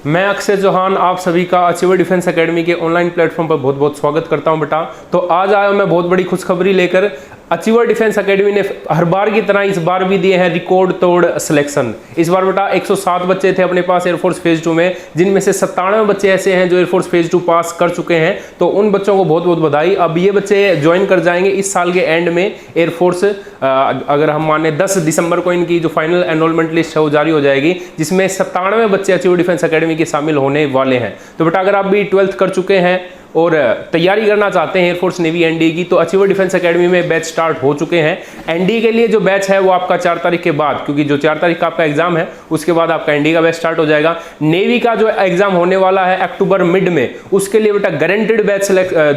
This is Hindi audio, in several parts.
मैं अक्षय चौहान आप सभी का अचीवर डिफेंस एकेडमी के ऑनलाइन प्लेटफॉर्म पर बहुत बहुत स्वागत करता हूं बेटा। तो आज आया मैं बहुत बड़ी खुशखबरी लेकर। अचीवर डिफेंस एकेडमी ने हर बार की तरह इस बार भी दिए हैं रिकॉर्ड तोड़ सिलेक्शन। इस बार बेटा 107 बच्चे थे अपने पास एयरफोर्स फेज 2 में, जिनमें से 97 बच्चे ऐसे हैं जो एयरफोर्स फेज 2 पास कर चुके हैं। तो उन बच्चों को बहुत बहुत बधाई। अब ये बच्चे ज्वाइन कर जाएंगे इस साल के एंड में एयरफोर्स। अगर हम माने 10 दिसंबर को इनकी जो फाइनल एनरोलमेंट लिस्ट है वो जारी हो जाएगी, जिसमें 97 बच्चे अचीवर डिफेंस एकेडमी के शामिल होने वाले हैं। तो बेटा अगर आप भी 12th कर चुके हैं और तैयारी करना चाहते हैं एयरफोर्स नेवी एनडीए की, तो अचीवर डिफेंस एकेडमी में बैच स्टार्ट हो चुके हैं। एनडीए के लिए जो बैच है वो आपका 4 तारीख के बाद, क्योंकि जो 4 तारीख का आपका एग्जाम है उसके बाद आपका एनडीए का बैच स्टार्ट हो जाएगा। नेवी का जो एग्जाम होने वाला है अक्टूबर मिड में, उसके लिए बेटा गारंटेड बैच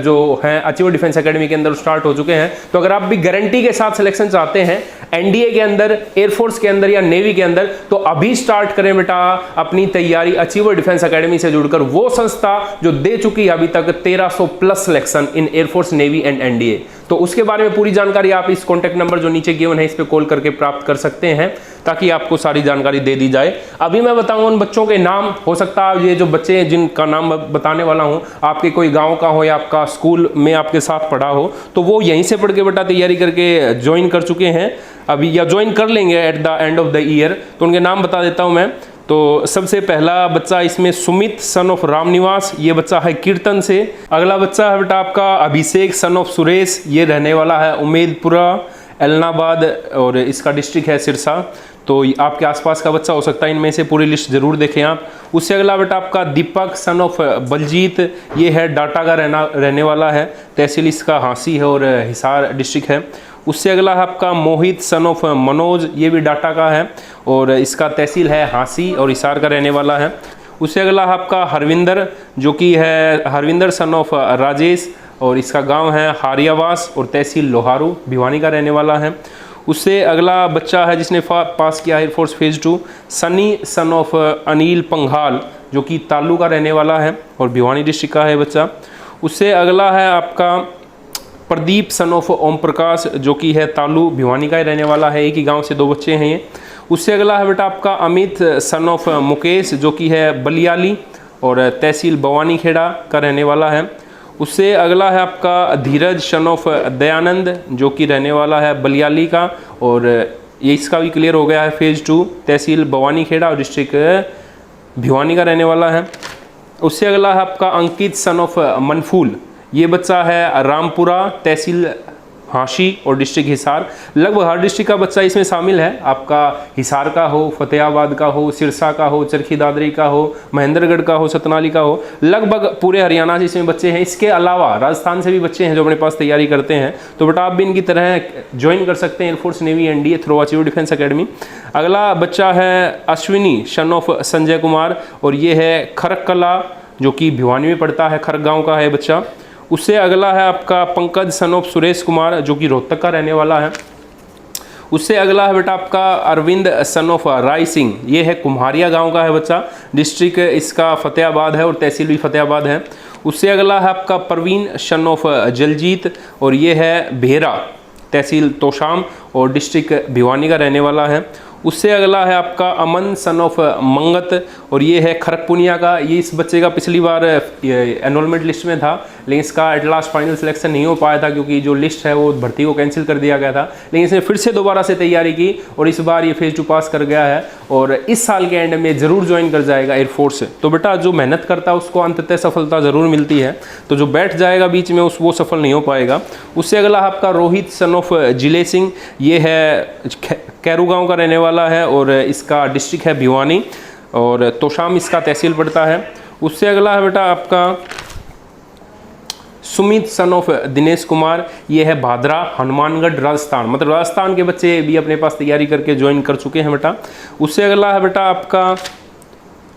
जो है अचीवर डिफेंस एकेडमी के अंदर स्टार्ट हो चुके हैं। तो अगर आप भी गारंटी के साथ सिलेक्शन चाहते हैं एनडीए के अंदर, एयरफोर्स के अंदर या नेवी के अंदर, तो अभी स्टार्ट करें बेटा अपनी तैयारी अचीवर डिफेंस एकेडमी से जुड़कर। वो संस्था जो दे चुकी है अभी तक 1300 plus selection in air force navy and NDA. तो उसके बारे में पूरी जानकारी आप इस कॉन्टैक्ट नंबर जो नीचे गिवन है इस पे कॉल करके प्राप्त कर सकते हैं, ताकि आपको सारी जानकारी दे दी जाए। अभी मैं बताऊंगा उन बच्चों के नाम। हो सकता है ये जो बच्चे हैं जिनका नाम बताने वाला हूं आपके कोई गांव का हो या आपका स्कूल में आपके साथ पढ़ा हो, तो वो यहीं से पढ़ के बेटा तैयारी करके ज्वाइन कर चुके हैं अभी या ज्वाइन कर लेंगे at the end of the year. तो उनके नाम बता देता हूं मैं। तो सबसे पहला बच्चा इसमें सुमित सन ऑफ रामनिवास, ये बच्चा है कीर्तन से। अगला बच्चा है बेटा आपका अभिषेक सन ऑफ सुरेश, ये रहने वाला है उमेदपुरा एलनाबाद और इसका डिस्ट्रिक्ट है सिरसा। तो आपके आसपास का बच्चा हो सकता है इनमें से, पूरी लिस्ट जरूर देखें आप। उससे अगला बेटा आपका दीपक सन ऑफ बलजीत, ये है डाटा का रहने वाला है, तहसील इसका हांसी है और हिसार डिस्ट्रिक्ट है। उससे अगला है आपका मोहित सन ऑफ मनोज, ये भी डाटा का है और इसका तहसील है हांसी और हिसार का रहने वाला है। उससे अगला है आपका हरविंदर, जो कि है हरविंदर सन ऑफ राजेश और इसका गांव है हारियावास और तहसील लोहारू, भिवानी का रहने वाला है। उससे अगला बच्चा है जिसने पास किया air force phase 2, Sunny son of Anil Panghal, जो कि तालू का रहने वाला है और भिवानी डिस्ट्रिक्ट का है बच्चा। उससे अगला है आपका प्रदीप सन ऑफ ओम प्रकाश, जो कि है तालू भिवानी का ही रहने वाला है, एक ही गांव से 2 बच्चे हैं ये। उससे अगला है बेटा आपका अमित सन ऑफ मुकेश, जो कि है बलियाली और तहसील भवानी खेड़ा का रहने वाला है। उससे अगला है आपका धीरज सन ऑफ दयानंद, जो कि रहने वाला है बलियाली का और ये इसका भी क्लियर हो गया है फेज 2, तहसील भवानी खेड़ा और डिस्ट्रिक्ट भिवानी का रहने वाला है। उससे अगला है आपका अंकित सन ऑफ मनफूल, ये बच्चा है रामपुरा, तहसील हांसी और डिस्ट्रिक्ट हिसार। लगभग हर डिस्ट्रिक्ट का बच्चा इसमें शामिल है, आपका हिसार का हो, फतेहाबाद का हो, सिरसा का हो, चरखी दादरी का हो, महेंद्रगढ़ का हो, सतनाली का हो, लगभग पूरे हरियाणा से इसमें बच्चे हैं। इसके अलावा राजस्थान से भी बच्चे हैं जो अपने पास तैयारी करते हैं। तो बेटा आप भी इनकी तरह ज्वाइन कर सकते हैं air force navy NDA through achiever defence academy. अगला बच्चा है अश्विनी सन ऑफ संजय कुमार और ये है खरकला, जो कि भिवानी में पड़ता है, खरक गाँव का है बच्चा। उससे अगला है आपका पंकज सन ऑफ सुरेश कुमार, जो कि रोहतक का रहने वाला है। उससे अगला है बेटा आपका अरविंद सन ऑफ राय सिंह, ये है कुम्हारिया गांव का है बच्चा, डिस्ट्रिक्ट इसका फतेहाबाद है और तहसील भी फतेहाबाद है। उससे अगला है आपका प्रवीण सन ऑफ जलजीत और ये है भेरा, तहसील तोशाम और डिस्ट्रिक्ट भिवानी का रहने वाला है। उससे अगला है आपका अमन सन ऑफ मंगत और ये है खरकपुनिया का। ये इस बच्चे का पिछली बार एनरोलमेंट लिस्ट में था, लेकिन इसका एट लास्ट फाइनल सिलेक्शन नहीं हो पाया था क्योंकि जो लिस्ट है वो भर्ती को कैंसिल कर दिया गया था। लेकिन इसने फिर से दोबारा से तैयारी की और इस बार ये फेज 2 पास कर गया है और इस साल के एंड में ज़रूर ज्वाइन कर जाएगा एयरफोर्स से। तो बेटा जो मेहनत करता है उसको अंततः सफलता ज़रूर मिलती है, तो जो बैठ जाएगा बीच में वो सफल नहीं हो पाएगा। उससे अगला आपका रोहित सन ऑफ जिले सिंह, ये है कैरू गांव का रहने वाला है और इसका डिस्ट्रिक्ट है भिवानी और तोशाम इसका तहसील पड़ता है। उससे अगला है बेटा आपका सुमित सन ऑफ दिनेश कुमार, ये है भादरा हनुमानगढ़ राजस्थान, मतलब राजस्थान के बच्चे भी अपने पास तैयारी करके ज्वाइन कर चुके हैं बेटा। उससे अगला है बेटा आपका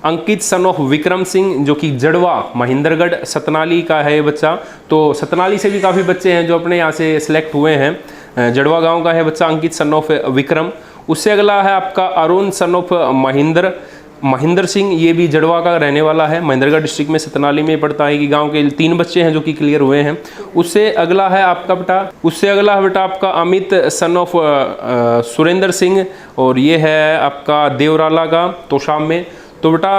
अंकित सन ऑफ विक्रम सिंह, जो कि जड़वा महेंद्रगढ़ सतनाली का है ये बच्चा। तो सतनाली से भी काफ़ी बच्चे हैं जो अपने यहाँ से सिलेक्ट हुए हैं। जड़वा गांव का है बच्चा अंकित सन ऑफ विक्रम। उससे अगला है आपका अरुण सन ऑफ महेंद्र सिंह, ये भी जड़वा का रहने वाला है, महेंद्रगढ़ डिस्ट्रिक्ट में सतनाली में पड़ता है कि गांव के 3 बच्चे हैं जो कि क्लियर हुए हैं। उससे अगला है आपका बेटा आपका अमित सन ऑफ सुरेंद्र सिंह और ये है आपका देवराला का तोशाम में। तो बेटा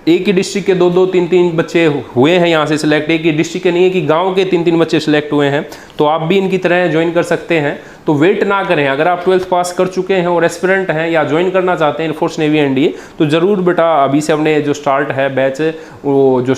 एक ही डिस्ट्रिक्ट के 2-2, 3-3 बच्चे हुए हैं यहाँ से सिलेक्ट। एक ही डिस्ट्रिक्ट के नहीं है कि गांव के 3-3 बच्चे सिलेक्ट हुए हैं, तो आप भी इनकी तरह ज्वाइन कर सकते हैं। तो वेट ना करें, अगर आप 12th पास कर चुके हैं और एस्पिरेंट हैं या ज्वाइन करना चाहते हैं एयरफोर्स नेवी एनडीए, तो ज़रूर बेटा अभी से अपने जो स्टार्ट है बैच, वो जो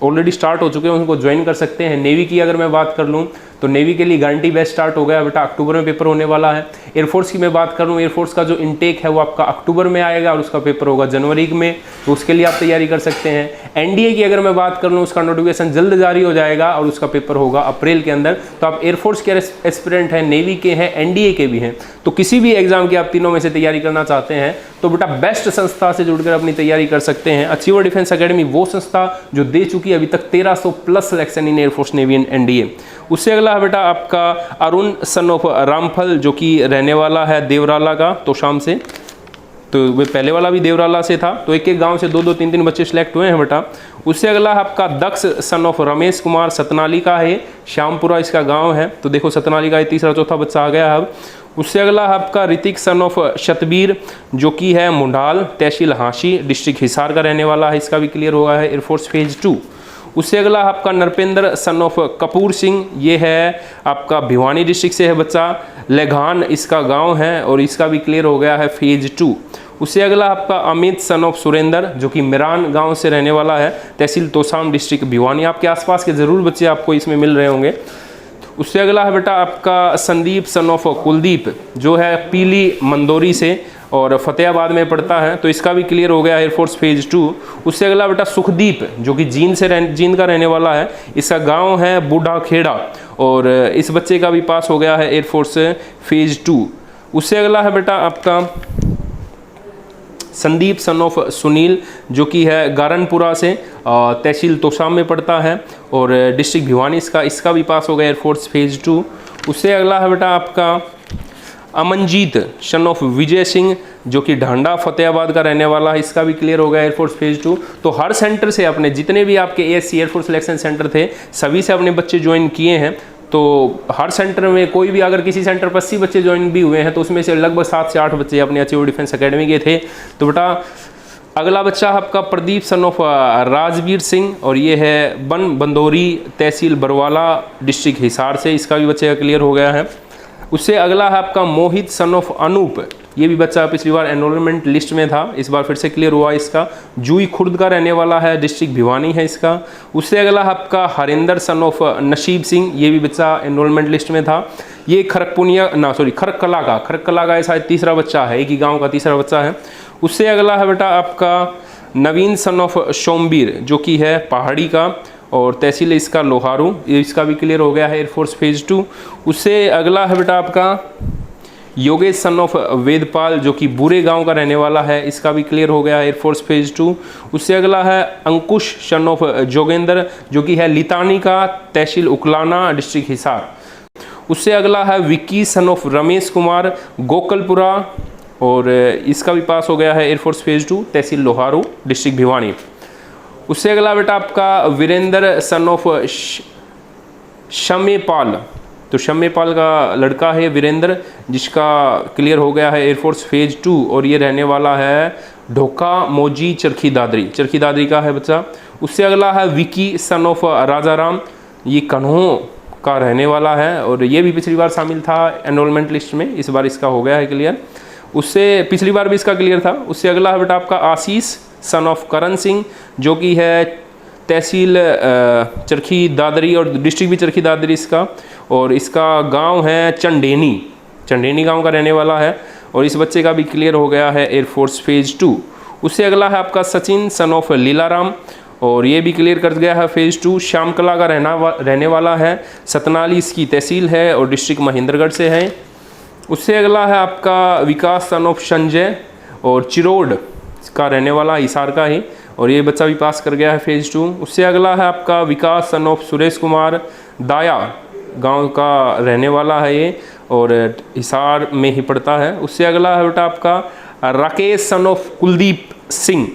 ऑलरेडी स्टार्ट हो चुके हैं उनको ज्वाइन कर सकते हैं। नेवी की अगर मैं बात कर लूँ तो नेवी के लिए गारंटी बैच स्टार्ट हो गया बेटा, अक्टूबर में पेपर होने वाला है। एयरफोर्स की मैं बात करूँ, एयरफोर्स का जो इनटेक है वो आपका अक्टूबर में आएगा और उसका पेपर होगा जनवरी में, तो उसके लिए आप तैयारी कर सकते हैं। एनडीए की अगर मैं बात कर लूँ, उसका नोटिफिकेशन जल्द जारी हो जाएगा और उसका पेपर होगा अप्रैल के अंदर। तो आप एयरफोर्स के एस्पिरेंट हैं, नेवी के हैं, एनडीए के भी हैं, तो किसी भी एग्जाम की आप तीनों में से तैयारी करना चाहते हैं तो बेटा बेस्ट संस्था से जुड़कर अपनी तैयारी कर सकते हैं। अचीवर डिफेंस एकेडमी वो संस्था जो दे चुकी है अभी तक 1300 plus selection in air force navy and NDA. उससे अगला है बेटा आपका अरुण सन ऑफ रामफल, जो कि रहने वाला है देवराला का, तो शाम से, तो वे पहले वाला भी देवराला से था, तो एक एक गांव से 2-2, 3-3 बच्चे सिलेक्ट हुए हैं बेटा। उससे अगला है आपका दक्ष सन ऑफ रमेश कुमार, सतनाली का है, श्यामपुरा इसका गांव है, तो देखो सतनाली का तीसरा चौथा बच्चा आ गया है अब। उससे अगला है आपका ऋतिक सन ऑफ शतबीर, जो कि है मुंडाल, तहसील हांसी, डिस्ट्रिक्ट हिसार का रहने वाला है, इसका भी क्लियर हुआ है एयरफोर्स फेज 2। उससे अगला आपका नरपेंद्र सन ऑफ कपूर सिंह, ये है आपका भिवानी डिस्ट्रिक्ट से है बच्चा, लेघान इसका गांव है और इसका भी क्लियर हो गया है फेज 2। उससे अगला आपका अमित सन ऑफ सुरेंद्र, जो कि मिरान गांव से रहने वाला है, तहसील तोसाम, डिस्ट्रिक्ट भिवानी। आपके आसपास के ज़रूर बच्चे आपको इसमें मिल रहे होंगे। उससे अगला है बेटा आपका संदीप सन ऑफ कुलदीप, जो है पीली मंदोरी से और फतेहाबाद में पढ़ता है, तो इसका भी क्लियर हो गया एयरफोर्स फेज 2। उससे अगला बेटा सुखदीप, जो कि जींद का रहने वाला है, इसका गांव है बूढ़ा खेड़ा और इस बच्चे का भी पास हो गया है एयरफोर्स फेज 2। उससे अगला है बेटा आपका संदीप सन ऑफ सुनील, जो कि है गारनपुरा से, तहसील तोसाम में पढ़ता है और डिस्ट्रिक्ट भिवानी इसका भी पास हो गया एयरफोर्स फेज 2। उससे अगला है बेटा आपका अमनजीत सन ऑफ विजय सिंह, जो कि ढांडा फतेहाबाद का रहने वाला है, इसका भी क्लियर हो गया एयरफोर्स फेज 2। तो हर सेंटर से अपने जितने भी आपके एएससी एयरफोर्स सिलेक्शन सेंटर थे सभी से अपने बच्चे ज्वाइन किए हैं। तो हर सेंटर में कोई भी अगर किसी सेंटर पर 80 बच्चे ज्वाइन भी हुए हैं तो उसमें से लगभग 7 से 8 बच्चे अपने अचीवर डिफेंस एकेडमी के थे। तो बेटा अगला बच्चा आपका प्रदीप सन ऑफ राजवीर सिंह और ये है बंदोरी, तहसील बरवाला, डिस्ट्रिक्ट हिसार से, इसका भी बच्चे का क्लियर हो गया है। उससे अगला है आपका मोहित सन ऑफ अनूप, ये भी बच्चा पिछली बार एनरोलमेंट लिस्ट में था, इस बार फिर से क्लियर हुआ इसका, जूई खुर्द का रहने वाला है, डिस्ट्रिक्ट भिवानी है इसका। उससे अगला है आपका हरिंदर सन ऑफ नशीब सिंह, ये भी बच्चा एनरोलमेंट लिस्ट में था, ये खरकला का शायद तीसरा बच्चा है, एक ही गाँव का तीसरा बच्चा है। उससे अगला है बेटा आपका नवीन सन ऑफ सोमबीर, जो कि है पहाड़ी का और तहसील इसका लोहारू, इसका भी क्लियर हो गया है एयरफोर्स फेज 2। उससे अगला है बेटा आपका योगेश सन ऑफ वेदपाल, जो कि बुरे गांव का रहने वाला है, इसका भी क्लियर हो गया है एयरफोर्स फेज 2। उससे अगला है अंकुश सन ऑफ जोगेंद्र, जो कि है लितानी का, तहसील उकलाना, डिस्ट्रिक्ट हिसार। उससे अगला है विक्की सन ऑफ रमेश कुमार, गोकलपुरा और इसका भी पास हो गया है एयरफोर्स फेज 2, तहसील लोहारू, डिस्ट्रिक्ट भिवानी। उससे अगला बेटा आपका वीरेंद्र सन ऑफ शमेपाल, तो शमेपाल का लड़का है वीरेंद्र, जिसका क्लियर हो गया है एयरफोर्स फेज 2 और ये रहने वाला है ढोका मोजी, चरखी दादरी का है बच्चा। उससे अगला है विकी सन ऑफ राजाराम, ये कन्हों का रहने वाला है और ये भी पिछली बार शामिल था एनरोलमेंट लिस्ट में, इस बार इसका हो गया है क्लियर, उससे पिछली बार भी इसका क्लियर था। उससे अगला है बेटा आपका आशीष सन ऑफ करण सिंह, जो कि है तहसील चरखी दादरी और डिस्ट्रिक्ट भी चरखी दादरी इसका, और इसका गांव है चंडेनी गांव का रहने वाला है और इस बच्चे का भी क्लियर हो गया है एयरफोर्स फेज 2। उससे अगला है आपका सचिन सन ऑफ लीलाराम और ये भी क्लियर कर गया है फेज 2, श्यामकला का रहने वाला है, सतनाली इसकी तहसील है और डिस्ट्रिक्ट महेंद्रगढ़ से है। उससे अगला है आपका विकास सन ऑफ संजय और चिरोड का रहने वाला हिसार का ही, और ये बच्चा भी पास कर गया है फेज 2। उससे अगला है आपका विकास सन ऑफ सुरेश कुमार, दाया गांव का रहने वाला है ये और हिसार में ही पड़ता है। उससे अगला है बेटा आपका राकेश सन ऑफ कुलदीप सिंह,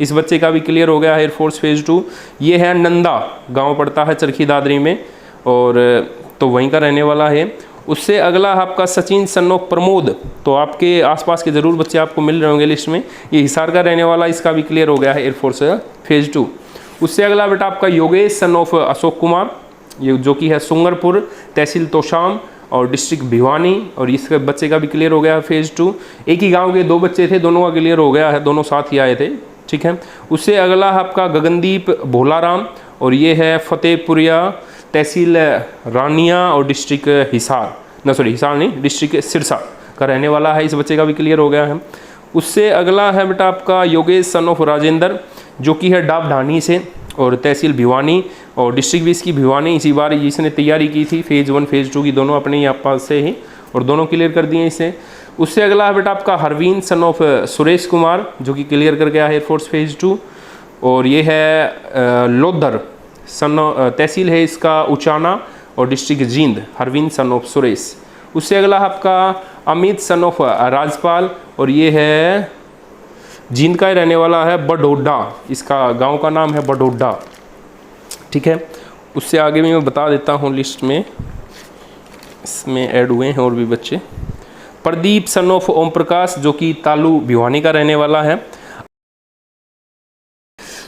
इस बच्चे का भी क्लियर हो गया है एयरफोर्स फेज 2, ये है नंदा गांव पड़ता है चरखी दादरी में और तो वहीं का रहने वाला है। उससे अगला है आपका सचिन सन ऑफ प्रमोद, तो आपके आसपास के ज़रूर बच्चे आपको मिल रहे होंगे लिस्ट में। ये हिसार का रहने वाला, इसका भी क्लियर हो गया है एयरफोर्स फेज़ 2। उससे अगला बेटा आपका योगेश सन ऑफ अशोक कुमार, ये जो कि है सुंगरपुर, तहसील तोशाम और डिस्ट्रिक्ट भिवानी, और इसके बच्चे का भी क्लियर हो गया है फेज़ 2। एक ही गांव के 2 बच्चे थे, दोनों का क्लियर हो गया है, दोनों साथ ही आए थे, ठीक है। उससे अगला है आपका गगनदीप भोलाराम, और ये है फतेहपुरिया, तहसील रानिया और डिस्ट्रिक्ट हिसार, हिसार नहीं, डिस्ट्रिक्ट सिरसा का रहने वाला है। इस बच्चे का भी क्लियर हो गया है। उससे अगला है बेटा आपका योगेश सन ऑफ राजेंद्र, जो कि है डाब ढानी से, और तहसील भिवानी और डिस्ट्रिक्ट भी इसकी भिवानी। इसी बार जिसने तैयारी की थी फेज़ 1 फेज़ 2 की, दोनों अपने यहाँ पास से ही, और दोनों क्लियर कर दिए इसे। उससे अगला है बेटा आपका हरवीन सन ऑफ सुरेश कुमार, जो कि क्लियर कर गया है एयरफोर्स फेज़ 2, और ये है लोधर सन, तहसील है इसका उचाना और district Jind, Harveen son of Suresh. उससे अगला है आपका अमित सन ऑफ राजपाल, और ये है जींद का ही रहने वाला है, बडोडा, इसका गांव का नाम है बडोडा, ठीक है। उससे आगे भी मैं बता देता हूँ, लिस्ट में इसमें ऐड हुए हैं और भी बच्चे। प्रदीप सन ऑफ ओम प्रकाश, जो कि तालू भिवानी का रहने वाला है।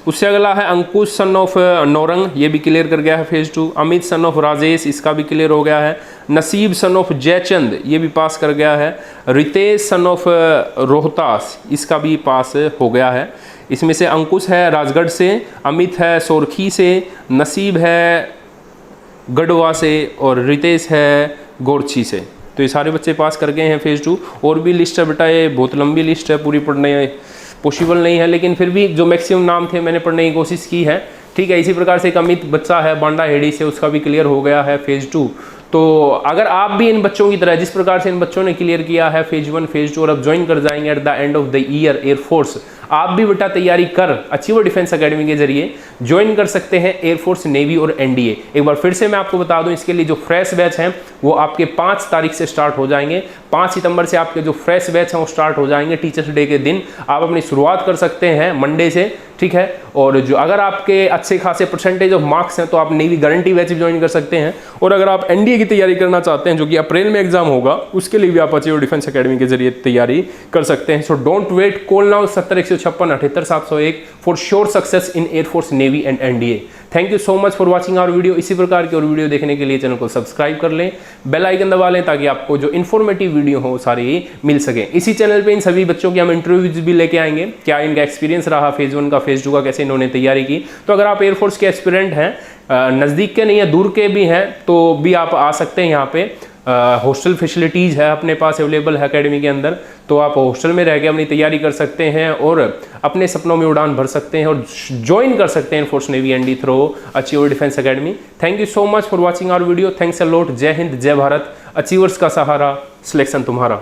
उससे अगला है अंकुश सन ऑफ नौरंग, ये भी क्लियर कर गया है phase 2। Amit son of Rajesh, इसका भी क्लियर हो गया है। नसीब सन ऑफ जयचंद, ये भी पास कर गया है। रितेश सन ऑफ रोहतास, इसका भी पास हो गया है। इसमें से अंकुश है राजगढ़ से, अमित है सोरखी से, नसीब है गढ़वा से, और रितेश है गोरछी से। तो ये सारे बच्चे पास कर गए हैं फेज़ 2। और भी लिस्ट है बेटा, ये बहुत लंबी लिस्ट है, पूरी पढ़ने पॉसिबल नहीं है, लेकिन फिर भी जो मैक्सिमम नाम थे मैंने पढ़ने की कोशिश की है, ठीक है। इसी प्रकार से एक अमित बच्चा है बांडा हेड़ी से, उसका भी क्लियर हो गया है फेज़ 2। तो अगर आप भी इन बच्चों की तरह, जिस प्रकार से इन बच्चों ने क्लियर किया है फेज़ 1 फेज़ 2, और अब ज्वाइन कर जाएंगे at the end of the year air force, आप भी बेटा तैयारी कर अचीवर डिफेंस एकेडमी के जरिए ज्वाइन कर सकते हैं एयरफोर्स, नेवी और एनडीए। एक बार फिर से मैं आपको बता दूं, इसके लिए जो फ्रेश बैच हैं वो आपके 5 तारीख से स्टार्ट हो जाएंगे। 5 सितंबर से आपके जो फ्रेश बैच हैं वो स्टार्ट हो जाएंगे। टीचर्स डे के दिन आप अपनी शुरुआत कर सकते हैं मंडे से, ठीक है। और जो अगर आपके अच्छे खासे परसेंटेज ऑफ मार्क्स हैं तो आप नेवी गारंटी बैच भी ज्वाइन कर सकते हैं। और अगर आप एनडीए की तैयारी करना चाहते हैं, जो कि अप्रैल में एग्जाम होगा, उसके लिए भी आप अचीवर डिफेंस एकेडमी के जरिए तैयारी कर सकते हैं। So don't wait, call now 70-156-78-701 for sure success in air force, navy and NDA. Thank you so much for watching our video. इसी प्रकार की और वीडियो देखने के लिए चैनल को सब्सक्राइब कर लें, बेल आइकन दबा लें, ताकि आपको जो इन्फॉर्मेटिव वीडियो हो सारी मिल सके। इसी चैनल पे इन सभी बच्चों की हम इंटरव्यूज भी लेके आएंगे, क्या इनका एक्सपीरियंस रहा फेज़ 1 का, फेज़ 2 का, कैसे इन्होंने तैयारी की। तो अगर आप एयरफोर्स के एस्पिरेंट हैं, नज़दीक के नहीं है दूर के भी हैं, तो भी आप आ सकते हैं। यहाँ पे हॉस्टल फैसिलिटीज़ है अपने पास अवेलेबल है एकेडमी के अंदर, तो आप हॉस्टल में रह के अपनी तैयारी कर सकते हैं और अपने सपनों में उड़ान भर सकते हैं और ज्वाइन कर सकते हैं force navy ND through achiever defence academy. Thank you so much for watching our video. Thanks a lot. जय हिंद, जय भारत। अचीवर्स का सहारा, सिलेक्शन तुम्हारा।